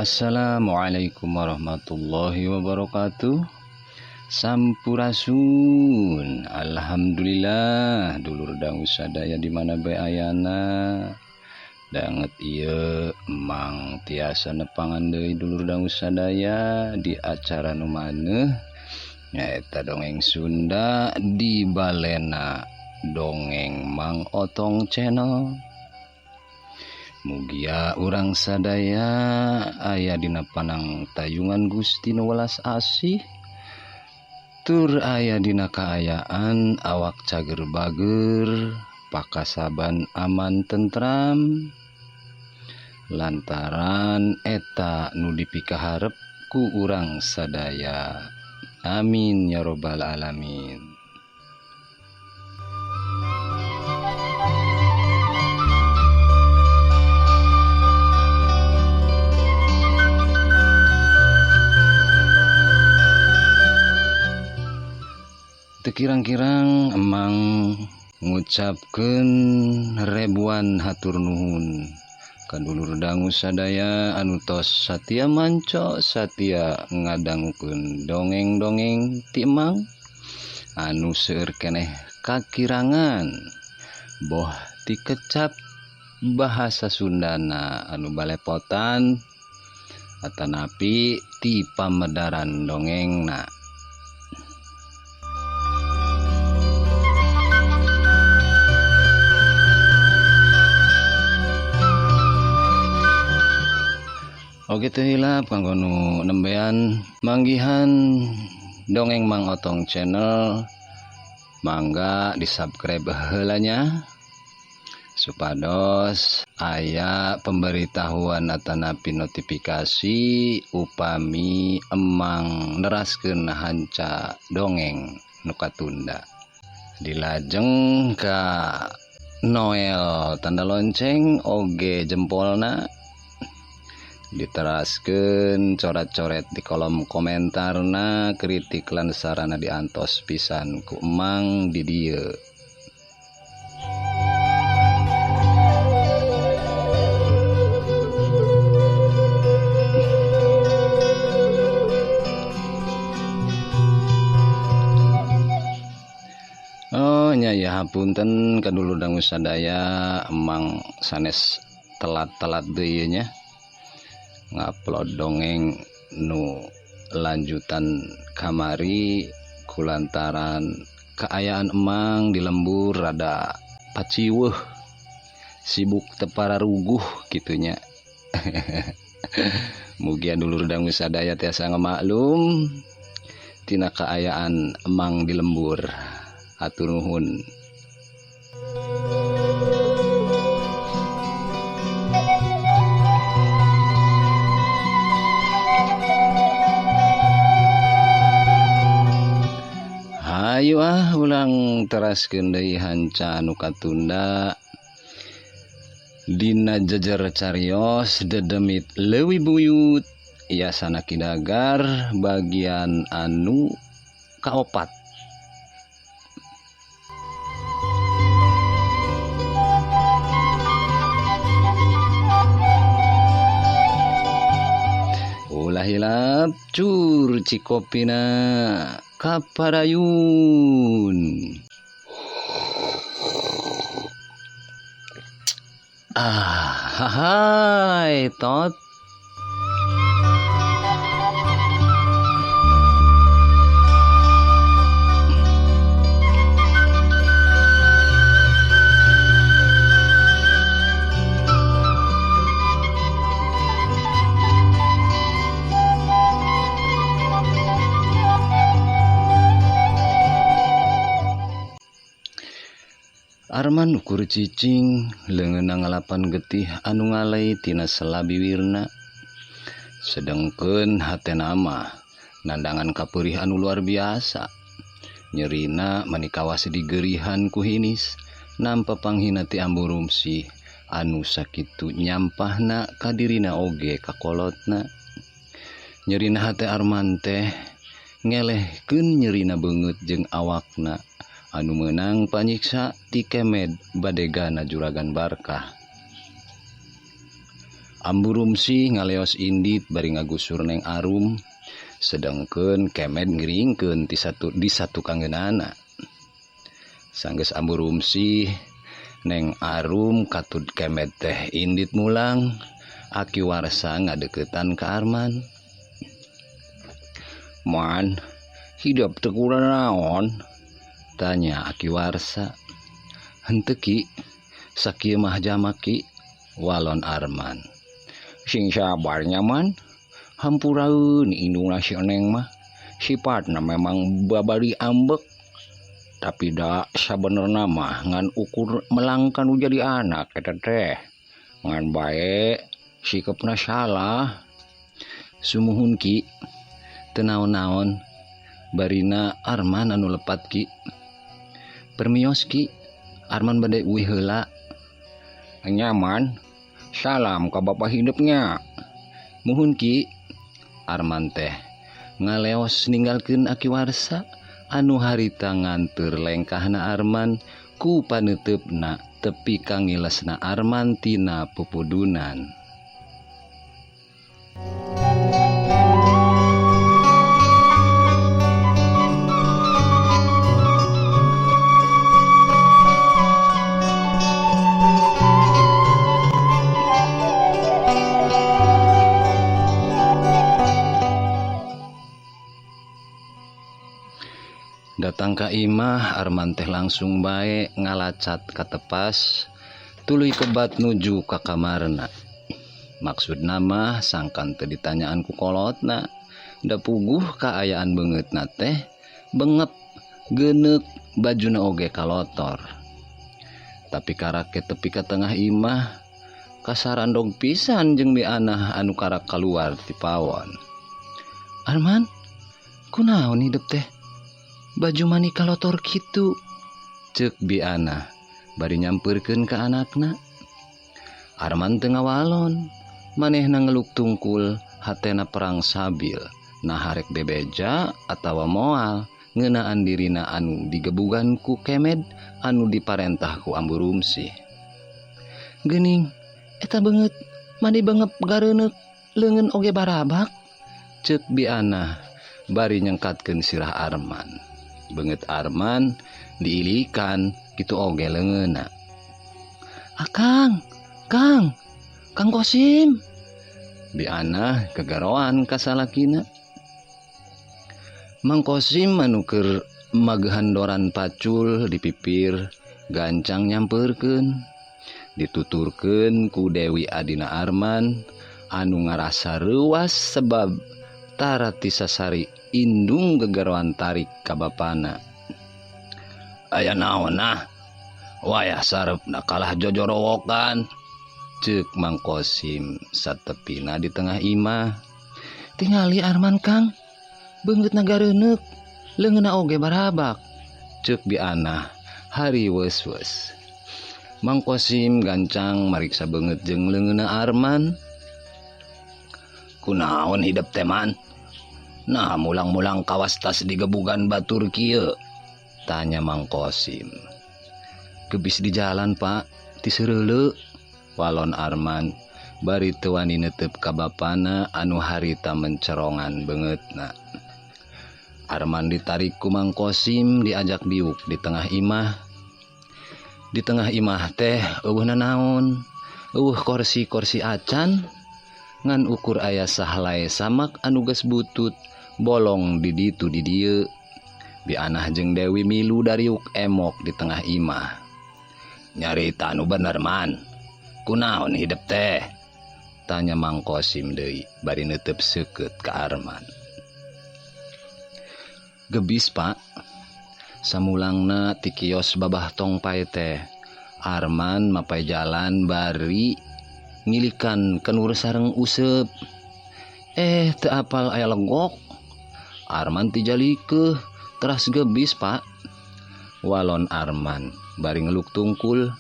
Assalamualaikum warahmatullahi wabarakatuh. Sampurasun. Alhamdulillah dulur dangu sadaya di mana bae ayana. Danget ieu emang tiasa nepangan deui dulur dangu sadaya di acara nu maneuh nyaeta dongeng Sunda di balena dongeng Mang Otong Channel. Mugia urang sadaya aya dina panang tayungan Gusti nu welas asih, tur aya dina kaayaan awak cager bager, pakasaban aman tentram, lantaran eta nu dipikaharep ku urang sadaya. Amin ya robbal alamin. Tekirang-kirang emang ngucapkeun ribuan hatur nuhun ka dulur dangu sadaya anu tos satia manco satia ngadangukeun dongeng-dongeng ti Mang anu seueur keneh kakirangan boh ti kecap bahasa Sundana anu balepotan atanapi ti pamedaran dongengna. Oke teu hilap kanggo nu nembean manggihan dongeng Mang Otong Channel, mangga di-subscribe heula nya supados aya pemberitahuan atanapi notifikasi upami emang neraskeun hanca dongeng nu katunda. Dilajeng ka Noel tanda lonceng oge jempolna, diteraskeun coret-coret di kolom komentarna, kritik lan sarana diantos pisan ku emang di dieu. Oh nya ya hapunten kadulur dangu sadaya emang sanes telat-telat deui nya ngupload dongeng nu lanjutan kamari kulantaran keayaan emang di lembur rada paciweuh sibuk tepararuguh kitunya. Mugia dulur dangu sadaya tiasa ngamaklum tina keayaan emang di lembur. Hatur nuhun. Hayu ulang teraskeun deui hanca anu katunda dina jejer carios dedemit leuwih buyut Yasana Kidagar bagian anu kaopat. Ulah hilap cur cikopina kaparayun. Hai tot. Arman ukur cicing leungeunna ngalapan getih anu ngalay tina selabiwirna, sedengkeun hatena mah nandangan kapeurih anu luar biasa. Nyerina manikawas digeurihan ku hinis nampa panghina ti amburumsih anu sakitu nyampahna ka dirina oge kakolotna. Nyerina hate Arman teh ngelehkeun nyerina beungeut jeung awakna anu meunang panyiksa ti kemed badegana juragan Barkah. Ambu Rumsi ngaleos indit bari ngagusur Neng Arum, sedengkeun Kemed ngiringkeun di satu kanggeunana. Sanggeus Ambu Rumsi, Neng Arum katud Kemed teh indit mulang, Aki Warsa ngadeukeutan ka Arman. "Man, hidup teu kunaon?" tanya Aki Warsa. "Henteu Ki, sakieu mah jamak Ki," walon Arman. "Sing sabarnya Man, hampuraeun indungna si Eneng mah, sifatna memang babari ambek, tapi da sabenerna mah ngan ukur melangkan jadi anak eta teh, ngan bae sikepna salah." "Sumuhun Ki, teu naon-naon," barina Arman anu lepat Ki. "Permios Ki, Arman bade uih heula." "Nyaman, salam ka Bapak hidupnya." "Muhun Ki." Arman teh ngaleos ninggalkeun Aki Warsa anu harita nganteur lengkahna Arman ku paneutupna tepi ka ngilesna Arman tina pupudunan. Datang ka imah, Arman teh langsung bae ngalacat ka tepas, tuluy kebat nuju ka kamarna. Maksudna mah sangkan teu ditanyaan ku kolotna, da puguh kaayaan beungeutna teh bengep, geuneuk, bajuna oge kalotor. Tapi karake tepi ka tengah imah, kasarandog pisan jeung bianah anu karak kaluar ti pawon. "Arman, kunaon hidup teh? Baju mani kalotor kitu?" ceuk biana bari nyampeurkeun ka anakna. Arman teu ngawalon, manehna ngeluk tungkul, hatena perang sabil, naharek bebeja atawa moal ngeunaan dirina anu digebugan ku Kemed anu diparentah ku Ambu Rumsi. "Geuning, eta beungeut mani bengep gareuneuk, leungeun oge barabak," ceuk biana bari nyengkatkeun sirah Arman. Beungeut Arman diilikan kitu oge leungeunna. "Akang, Kang Kosim," biana kegaroan ka salakina. Mang Kosim anu keur magehandoran pacul di pipir gancang nyampeurkeun, dituturkeun ku Dewi adina Arman anu ngarasa reuas sebab tara ti sasari indung gegaroan tarik ka bapana. "Aya naon nah? Wayah sarepna kalah jojorowokan," ceuk Mang Kosim satepina di tengah imah. "Tingali Arman Kang, beungeutna gareuneuk, leungeunna oge barabak," ceuk biana hari weus-weus. Mang Kosim gancang mariksa beungeut jeung leungeunna Arman. "Kunaon hidup teh Man? Nah mulang-mulang kawas tas digebugan batur kieu?" tanya Mang Kosim. "Gebis di jalan Pak, ti seureuleu," walon Arman bari teu wani neuteup ka bapana anu harita mencerongan beungeutna. Arman ditarik ku Mang Kosim diajak diuk di tengah imah. Di tengah imah teh eueuh nanaon, eueuh kursi-kursi acan ngan ukur aya sahlai samak anu geus butut bolong di ditu di dieu. Bianah jeung Dewi milu dariuk emok di tengah imah. "Nyarita anu bener Man, kunaon hidup teh?" tanya Mang Kosim deui bari neuteub seukeut ka Arman. "Gebis Pak, samulangna ti kios babah tongpai teh Arman mapai jalan bari ngilikan kenur sareng useup. Teu apal aya legok. Arman ti jalikeun teras gebis Pak," walon Arman bari ngeluk tungkul.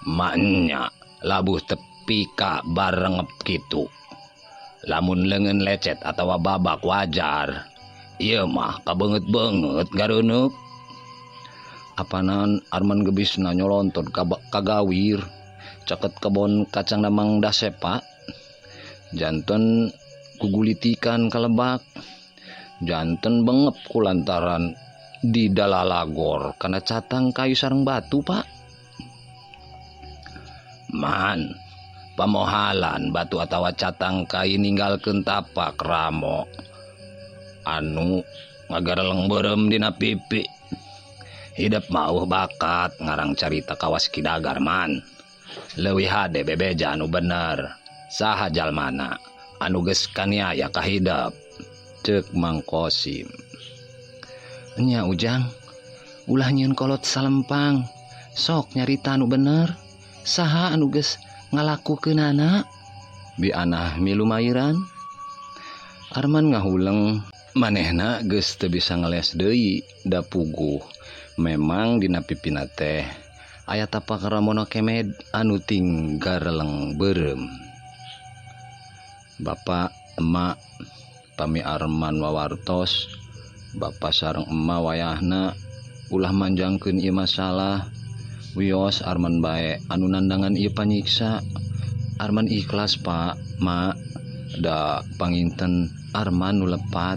"Maknya labuh tepi ka barengep kitu. Lamun leungeun lecet atawa babak wajar. Ieu mah kabeungeut-beungeut gareuneuk." "Apanan Arman gebisna nyolontot ka gawir caket kebon kacang Mang Dasep Pak," janten kugulitikan kalebak, janten bengep kulantaran di dalalagor karena catang kayu sareng batu pak. Man, pamohalan batu atawa catang kayu ninggalkeun tapak ramo anu ngagareleng berem dina pipi. Hidup mau bakat ngarang carita kawas kidagar man. Leuwih hade bebeja anu bener. Saha jalmana anu geus kaniaya ka hidup. Ceuk Mang Kosim. Nya Ujang, ulah nyieun kolot salempang. Sok nyarita anu bener. Saha anu geus ngalakukeunana? Bi Anah milu mairan. Arman ngahuleng, manehna geus teu bisa ngeles deui da puguh. Memang dina pipina teh aya tapak ramono kemed anu tinggareleng berem. Bapak, emak, pami Arman wawartos, bapak sareng emak wayahna ulah manjangkeun ieu masalah. Wios Arman bae anu nandangan ieu panyiksa. Arman ikhlas pak, mak, da panginten Arman nu lepat.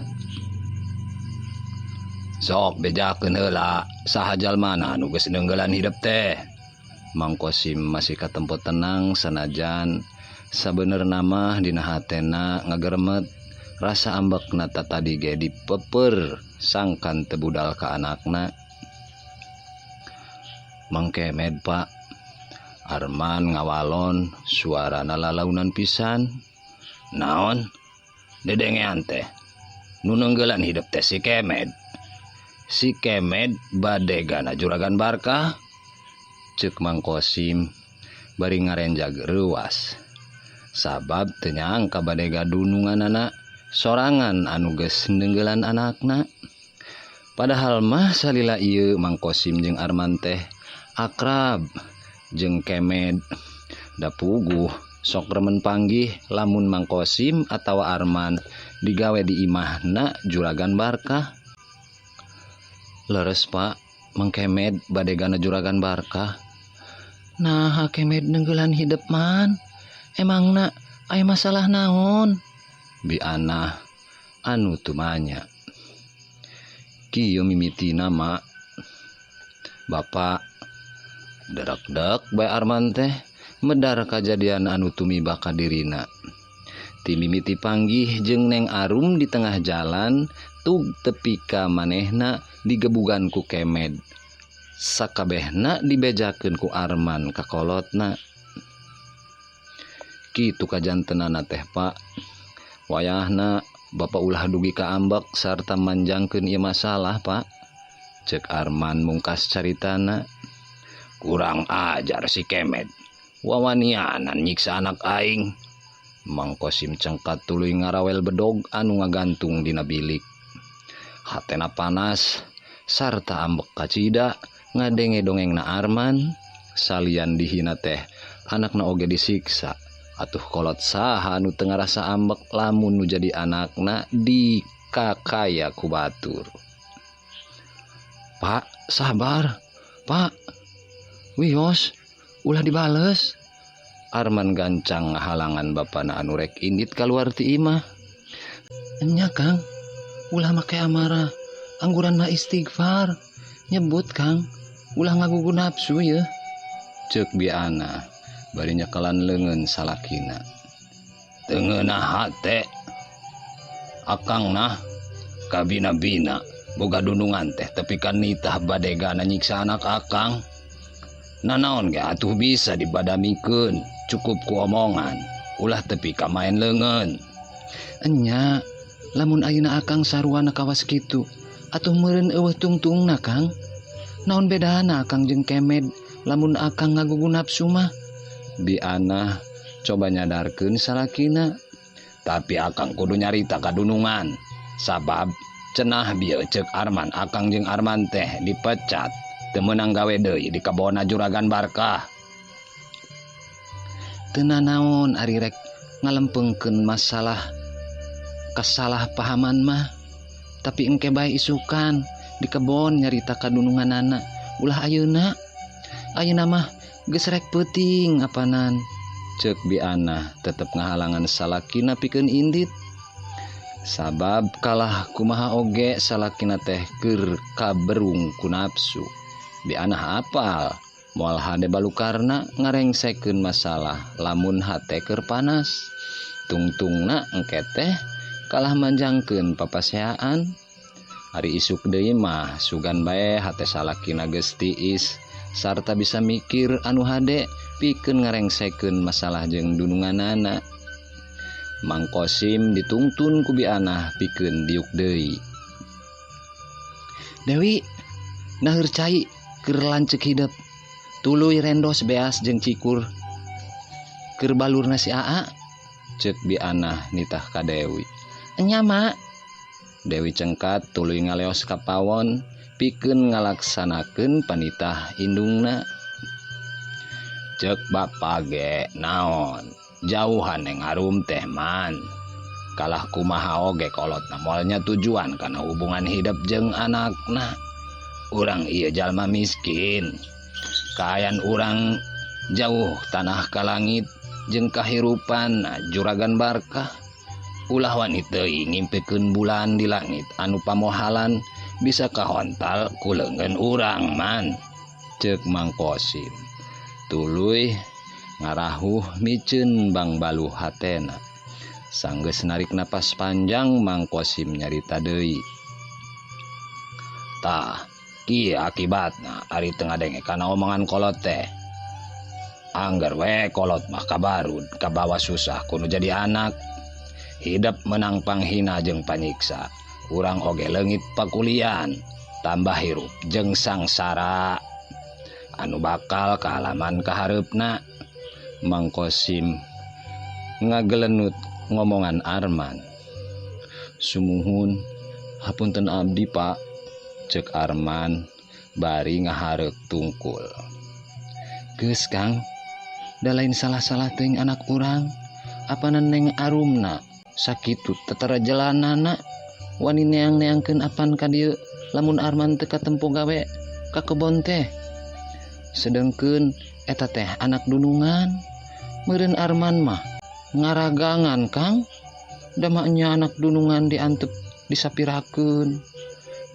Sok bejakeun heula saha jalmana anu geus neunggelan hidup teh. Mang Kosim masih katempo tenang sanajan sabenerna mah dina hatena ngageremet rasa ambekna tadi ge dipeper sangkan teu budal ka anakna. Mang Kemed pak, Arman ngawalon suarana lalaunan pisan. Naon? Dedengean teh nu neunggelan hidup teh si Kemed. Si Kemed bade gana juragan Barkah? Ceuk Mang Kosim bari ngarenjag reuas. Sabab teu nyangka bade gadununganana sorangan anu geus neunggelan anakna. Padahal mah salila ieu Mang Kosim jeung Arman teh akrab jeung Kemed da puguh sok remen panggih lamun Mang Kosim atawa Arman digawe di imahna juragan Barkah. Leres pak, Mang Kemed bade gana juragan Barkah. Nah Kemed neunggelan hidup man. Emangna aya masalah naon? Bi Anah anu tumanya. Kieu mimitina mak. Bapak derak-dek bae Arman teh medar kajadian anu tumiba ka dirina. Ti mimiti panggih jeung Neng Arum di tengah jalan tug tepi ka manehna digebugan ku Kemed. Sakabehna dibejakeun ku Arman ka kolotna. Kitu kajantenana teh pak. Wayahna bapak ulah dugi ka ambek sarta manjangkeun ieu masalah pak. Ceuk Arman mungkas caritana. Kurang ajar si Kemed. Wawanianan nyiksa anak aing. Mang Kosim cengkat tuluy ngarawel bedog anu ngagantung dina bilik. Hatena panas sarta ambek kacida ngadenge dongengna Arman. Salian dihina teh anakna oge disiksa. Atuh kolot saha anu teu ngarasa ambek lamun nu jadi anakna dikakaya ku batur. Pak, sabar. Pak, wios, ulah dibales. Arman gancang halangan bapana anu rek indit kaluar ti imah. Nya Kang, ulah make amarah, angguran mah istighfar. Nyebut Kang, ulah ngagugu nafsu ya. Ceuk Bi Ana bari nyekelan leungeun salakina. Teu ngeunah hate. Akangna kabina-bina boga dunungan teh tepi kan nitah bade gana nyiksa anak akang. Nanaon ge atuh bisa dibadamikeun, cukup ku omongan, ulah tepi ka main leungeun. Enya, lamun ayeuna akang saruana kawas kitu, atuh meureun eueuh tungtungna Kang. Naon bedana akang jeung Kemed lamun akang ngagugu nafsu mah? Bi Ana coba nyadarkeun salakina. Tapi akang kudu nyarita kadunungan, sabab cenah bieu ceuk Arman akang jeung Arman teh dipecat. Teu meunang gawe deui di kabona juragan Barkah. Teu nanaon ari rek ngalempengkeun masalah kasalahpahaman mah. Tapi engke bae isukan di kebon nyarita kadununganana. Ulah ayeuna mah geus rek peuting apanan. Cek Biana tetep ngahalangan salakina pikeun indit. Sabab kalah kumaha oge salakina teh keur kaberung ku nafsu. Biana hafal moal hade balukarna ngarengsekeun masalah lamun hate keur panas. Tungtungna engke teh kalah manjangkeun papaseaan. Ari isuk deui mah sugan bae hate salakina geus tiis sarta bisa mikir anu hade pikeun ngarengsekeun masalah jeung dununganana. Mang Kosim ditungtun ku Biana pikeun diuk deui. Dewi, naeur cai keur lanceuk hideep. Tuluy rendos beas jeung cikur keur balurna si Aa. Ceuk Biana nitah ka Dewi. Enya mak. Dewi cengkat tuluy ngaleos ka pawon pikeun ngalaksanakeun panitah indungna. Ceuk bapa ge naon? Jauhan yang arum teh man. Kalah kumaha oge kolotna moalnya tujuan kana hubungan hidup jeung anakna. Urang ieu jalma miskin. Kaayaan urang jauh tanah ka langit jeung kahirupan juragan barkah. Ulah wanita ngimpikeun bulan di langit anu pamohalan bisa kahontal ku leungeun urang man. Ceuk Mang Kosim. Tuluy ngarahuh miceun Bang Baluh hatena. Sanggeus narik napas panjang Mang Kosim nyarita deui. Tah, kieu akibatna ari teu ngadenge kana omongan kolot teh. Angger we kolot mah kabarud kabawa susah kudu jadi anak. Hidup menang panghina jeung panyiksa. Urang oge leungit pakulian, tambah hirup jeung sangsara anu bakal kahalaman kahareupna. Mang Kosim ngagelenut ngomongan Arman. Sumuhun, hapunten abdi Pak. Ceuk Arman bari ngahareuk tungkul. Geus Kang, da lain salah-salah teuing anak urang. Apanan neng arumna sakitu tetara jalanana wani neang-neangkeun apan ka dieu lamun Arman teu katempo gawe ka kebon teh. Sedengkeun eta teh anak dunungan. Meureun Arman mah ngaragangan Kang. Da nya anak dunungan diantep disapirakeun.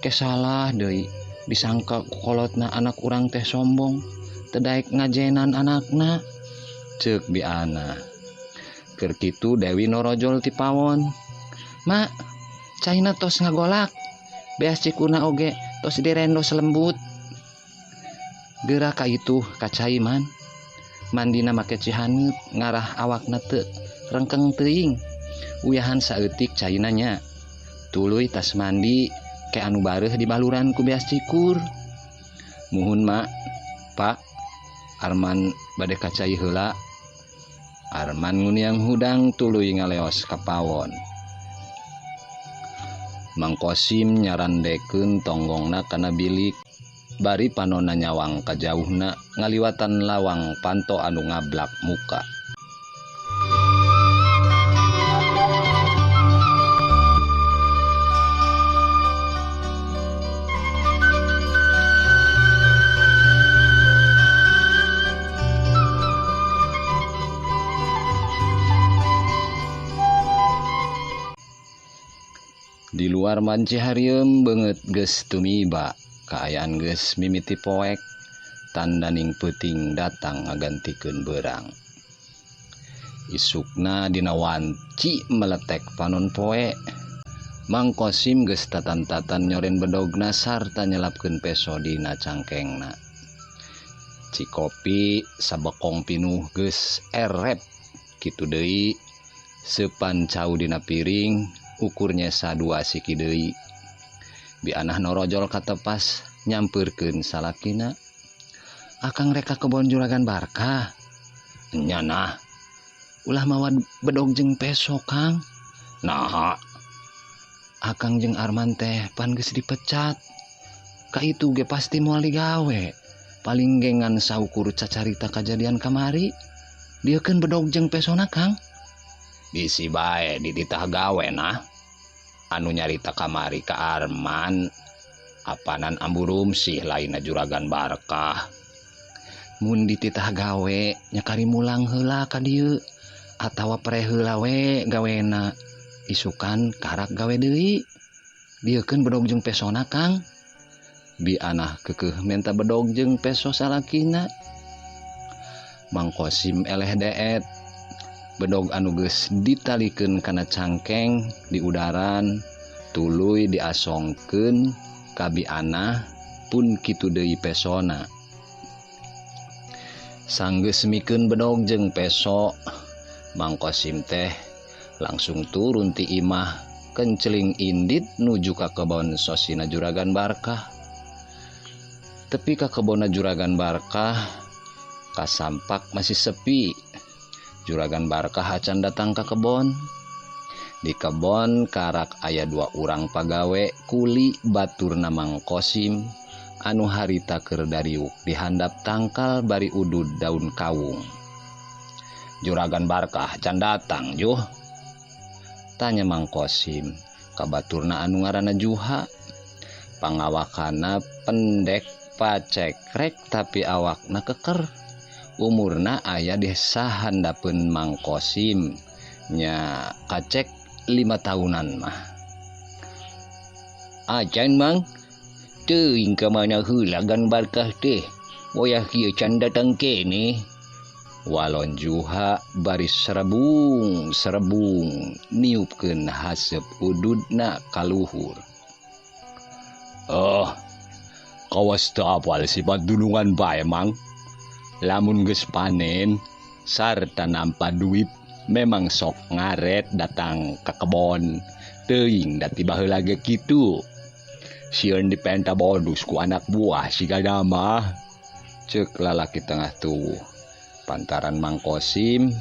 Kesalah deui disangka kolotna anak urang teh sombong teu daek ngajenan anakna. Ceuk Biana. Keur kitu Dewi norojol ti pawon. Mak, caina tos ngagolak. Beas cikurna oge tos direndos lembut. Geura ka itu ka cai man. Mandina make cihaneut ngarah awakna teu rengkeng teuing. Uyahan saeutik caina nya. Tuluy tas mandi ke anu bareuh di baluran ku beas cikur. Muhun mak. Pak, Arman bade ka cai heula. Arman nguniang hudang tuluy ngaleos ka pawon. Mang Kosim nyarandekeun tonggongna kana bilik. Bari panonna nyawang kajauhna ngaliwatan lawang panto anu ngablak muka. Di luar manci harieum beungeut geus tumiba. Kaayaan geus mimiti poek. Tandaning peuting datang ngagantikeun beurang. Isukna dina wanci meletek panon poe. Mang Kosim geus tatan-tatan nyoren bedogna sarta nyelapkeun peso dina cangkengna. Cikopi sabekong pinuh geus erep. Kitu deui seupan cau dina piring ukurnya sadua siki deui. Bianah norojol katepas nyampeurkeun salakina. Akang reka kebon juragan Barkah. Nya nah. Ulah mawa bedog jeung peso Kang. Naha? Akang jeung Arman teh pan geus dipecat. Ka itu ge pasti moal digawe. Paling gengan saukur cacarita kajadian kamari. Dieukeun bedog jeung pesona Kang. Bisi bae dititah gawe nah. Anu nyarita kamari ka Arman apanan ambu rumsih lainna juragan Barkah. mun dititah gawe nyakari mulang heula ka dieu atawa pre heula we gawena isukan karak gawe deui dieukeun bedog jeung pesona Kang bi anah keukeuh menta bedog jeung peso salakina. Mang Kosim eleh deet bedog anu geus ditalikeun kana cangkeng di udaran tuluy diasongkeun ka bi anah pun kitu deui pesona. Sanggeus mikeun bedog jeung peso, Mang Kosim teh langsung turun ti imah kenceling indit nuju ka kebon sosina Juragan Barkah. Tepi ka kebonna Juragan Barkah kasampak masih sepi. Juragan Barkah acan datang ka kebon. Di kebon karak aya 2 urang pagawe kuli baturna Mang Kosim anu harita keur dariuk dihandap tangkal bari udud daun kawung. Juragan Barkah can datang Juh, tanya Mang Kosim ka baturna anu ngaranna Juha. Pangawakana pendek pacekrek tapi awakna keker. Umurna aya di sahandapeun Mang Kosim nya kacek 5 tahunan mah. Acan Mang, teuing ka mana heula Gan Barkah teh? Boyah kieu can datang kene. Walon Juha bari serebung niupkeun haseup ududna ka luhur. Kawas teu apal sifat dulungan bae Mang. Lamun geus panen sarta nampa duit memang sok ngaret datang ke kebon. Teuing da tiba heula ge kitu. Sieun dipenta bodus ku anak buah si gadama, ceuk lalaki tengah tuwuh. Pantaran Mang Kosim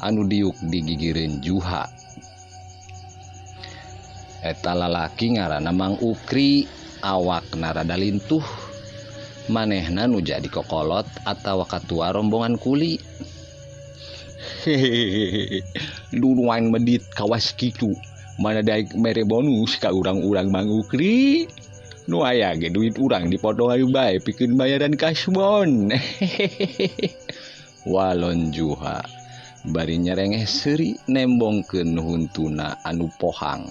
anu diuk digigireun Juha. Eta lalaki ngaranna Mang Ukri, awakna rada lintuh. Manehna nu jadi kokolot atawa katua rombongan kuli. Hehehe, duluan medit kawas kitu. Mana daek mere bonus ka urang-urang Mang Ukri. Nu aya ge duit urang dipotong ayu bae pikeun bayaran kasbon. Walon Juha bari nyerengeh seuri nembongkeun huntuna anu pohang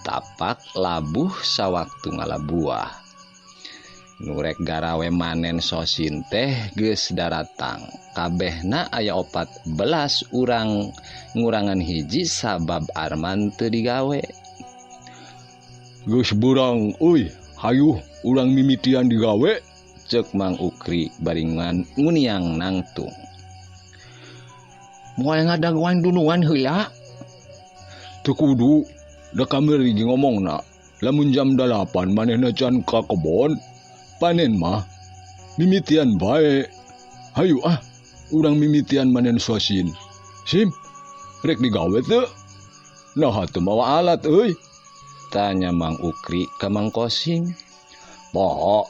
tapak labuh sawaktu ngalabuah. Nurek garawe manen sosin teh geus daratang. Kabehna aya 14 urang ngurangan hiji sabab Arman teu digawe. Geus burang euy, hayuh urang mimitian digawe, ceuk Mang Ukri baringan nguniang nangtung. Moal ngadaguan duluan heula. Teu kudu, da kamari ngomongna. Lamun jam 8 manehna can ka kebon. Panen mah mimitian bae. Hayu urang mimitian manen sosin. Sim, rek digawe teu? Naha teu mawa alat euy? Tanya Mang Ukri ka Mang Kosim. Poho,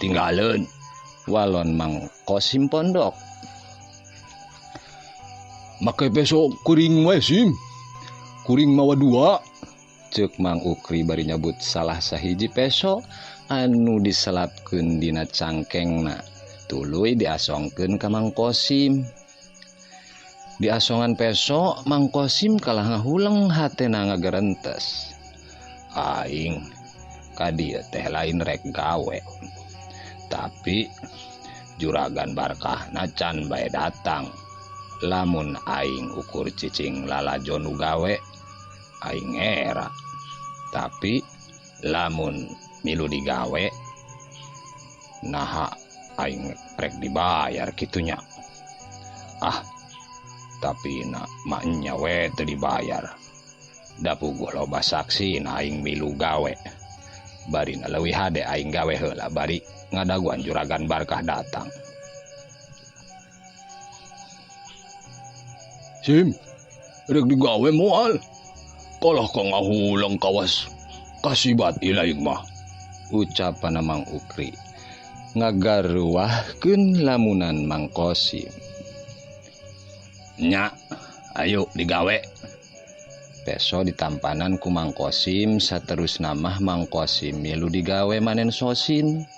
tinggaleun. Walon Mang Kosim pondok. Make peso kuring we Sim. Kuring mawa 2. Ceuk Mang Ukri bari nyebut salah sahiji peso anu diselapkeun dina cangkengna. Tuluy diasongkeun ka Mang Kosim. Diasongan peso, Mang Kosim kalah ngahuleng hatena ngagarentes. Aing ka dieu teh lain rek gawe. Tapi Juragan Barkah nacan bae datang. Lamun aing ukur cicing lalajo nu gawe, aing era. Tapi lamun milu digawe, naha aing rek dibayar kitunya. Tapi maknya we teu dibayar. Da puguh loba saksi na aing milu gawe. Bari na leuwih hade aing gawe heula bari ngadaguan Juragan Barkah datang. Sim, rek digawe moal. Kalah ka ngahulang kawas kasibat ilaing mah, ucapan Mang Ukri. Ngagaruahkeun lamunan Mang Kosim. Nya, ayo digawe. Peso ditampanan ku Mang Kosim, saterusna mah Mang Kosim milu digawe manen sosin.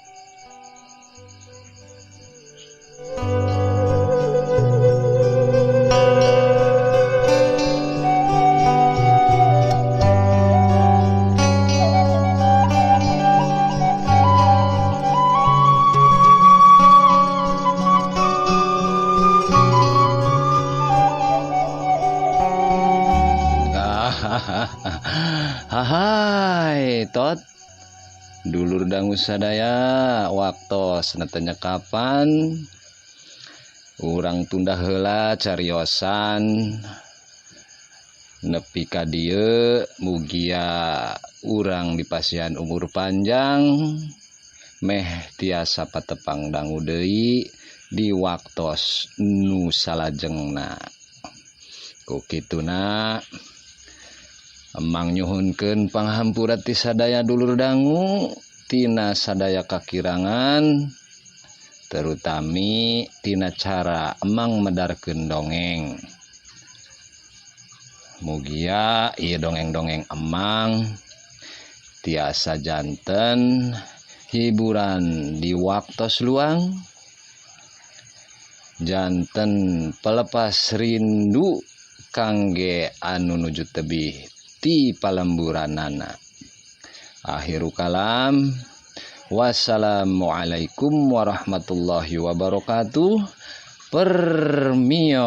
dangu sadaya waktos natanya kapan urang tunda heula cariosan nepi ka dieu mugia urang dipasihan umur panjang meh tiasa patepang dangu deui di waktos nu salajengna. Ku kituna emang nyuhunkeun panghampura ti sadaya dulur dangu tina sadaya kakirangan terutami tina cara emang medarkeun dongeng. Mugia ieu dongeng-dongeng emang tiasa janten hiburan di waktos luang, janten pelepas rindu kangge anu nuju tebih ti palemburanana. Akhiru kalam, wassalamualaikum warahmatullahi wabarakatuh. Permios.